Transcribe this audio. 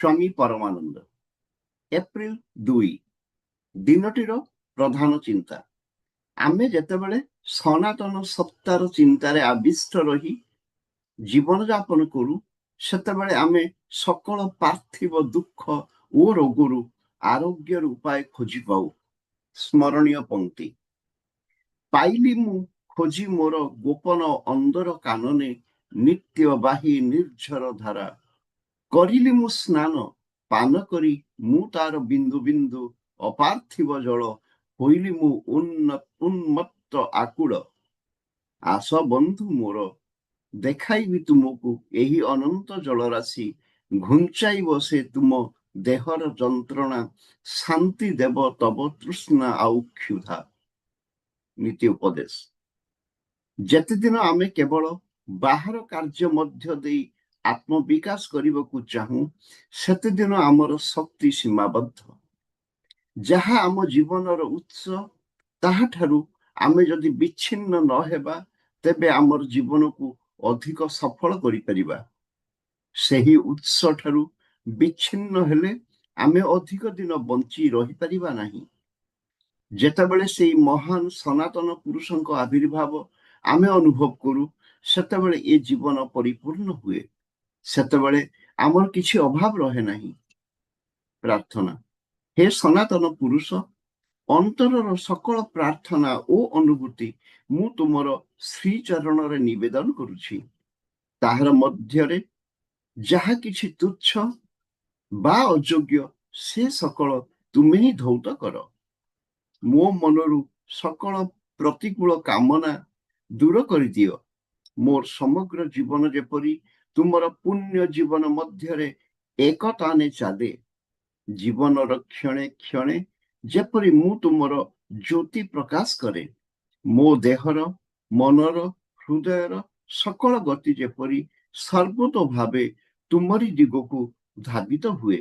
ସ୍ୱାମୀ Paramananda. April 2 ଦିନଟିର ପ୍ରଧାନ ଚିନ୍ତା। ଆମେ ଯେତେବେଳେ ସନାତନ ସତ୍ତାର ଚିନ୍ତାରେ ଆବିଷ୍ଟ ରହି ଜୀବନଯାପନ କରୁ, ସେତେବେଳେ ଆମେ ସକଳ ପାର୍ଥିବ ଦୁଃଖ ଓ ରୋଗରୁ ଆରୋଗ୍ୟର ଉପାୟ ଖୋଜି ପାଉ। ସ୍ମରଣୀୟ ପଂକ୍ତି। ପାଇଲି ମୁଁ ଖୋଜି ମୋର ଗୋପନ ଅନ୍ଦର କାନନେ, ନିତ୍ୟ ବାହି ନିର୍ଝର ଧାରା। କରିଲି ମୁଁ ସ୍ନାନ ପାନ କରି, ମୁଁ ତାର ବିନ୍ଦୁ ବିନ୍ଦୁ ଅପାର୍ଥିବ ଜଳ। ହୋଇଲି ମୁଁ ଉନ୍ମତ୍ତ ଆକୁଳ। ଆସ ବନ୍ଧୁ ମୋର, ଦେଖାଇବି ତୁମକୁ ଏହି ଅନନ୍ତ ଜଳରାଶି। ଘୁଞ୍ଚାଇବ ସେ ତୁମ ଦେହର ଯନ୍ତ୍ରଣା, ଶାନ୍ତି ଦେବ ତବ ତୃଷ୍ଣା ଆଉ କ୍ଷୁଧା। ନୀତି ଉପଦେଶ। ଯେତେଦିନ ଆମେ କେବଳ ବାହାର କାର୍ଯ୍ୟ ମଧ୍ୟ ଦେଇ ଆତ୍ମବିକାଶ କରିବାକୁ ଚାହୁଁ, ସେତେଦିନ ଆମର ଶକ୍ତି ସୀମାବଦ୍ଧ। ଯାହା ଆମ ଜୀବନର ଉତ୍ସ, ତାହାଠାରୁ ଆମେ ଯଦି ବିଚ୍ଛିନ୍ନ ନ ହେବା, ତେବେ ଆମର ଜୀବନକୁ ଅଧିକ ସଫଳ କରିପାରିବା। ସେହି ଉତ୍ସ ଠାରୁ ବିଚ୍ଛିନ୍ନ ହେଲେ ଆମେ ଅଧିକ ଦିନ ବଞ୍ଚି ରହିପାରିବା ନାହିଁ। ଯେତେବେଳେ ସେହି ମହାନ ସନାତନ ପୁରୁଷଙ୍କ ଆବିର୍ଭାବ ଆମେ ଅନୁଭବ କରୁ, ସେତେବେଳେ ଏ ଜୀବନ ପରିପୂର୍ଣ୍ଣ ହୁଏ। ସେତେବେଳେ ଆମର କିଛି ଅଭାବ ରହେ ନାହିଁ। ପ୍ରାର୍ଥନା। ହେ ସନାତନ ପୁରୁଷ, ଅନ୍ତରର ସକଳ ପ୍ରାର୍ଥନା ଓ ଅନୁଭୂତି ମୁଁ ତୁମର ଶ୍ରୀଚରଣରେ ନିବେଦନ କରୁଛି। ତାହାର ମଧ୍ୟରେ ଯାହା କିଛି ତୁଚ୍ଛ ବା ଅଯୋଗ୍ୟ, ସେ ସକଳ ତୁମେ ହିଁ ଧୌତ କର। ମୋ ମନରୁ ସକଳ ପ୍ରତିକୂଳ କାମନା ଦୂର କରିଦିଅ। ମୋର ସମଗ୍ର ଜୀବନ ଯେପରି ତୁମର ପୁଣ୍ୟ ଜୀବନ ମଧ୍ୟରେ ଏକତାନେ ଚାଲେ। ଜୀବନର କ୍ଷଣେ କ୍ଷଣେ ଯେପରି ମୁଁ ତୁମର ଜ୍ୟୋତି ପ୍ରକାଶ କରେ। ମୋ ଦେହର, ମନର, ହୃଦୟର ସକଳ ଗତି ଯେପରି ସର୍ବତୋ ଭାବେ ତୁମରି ଦିଗକୁ ଧାବିତ ହୁଏ।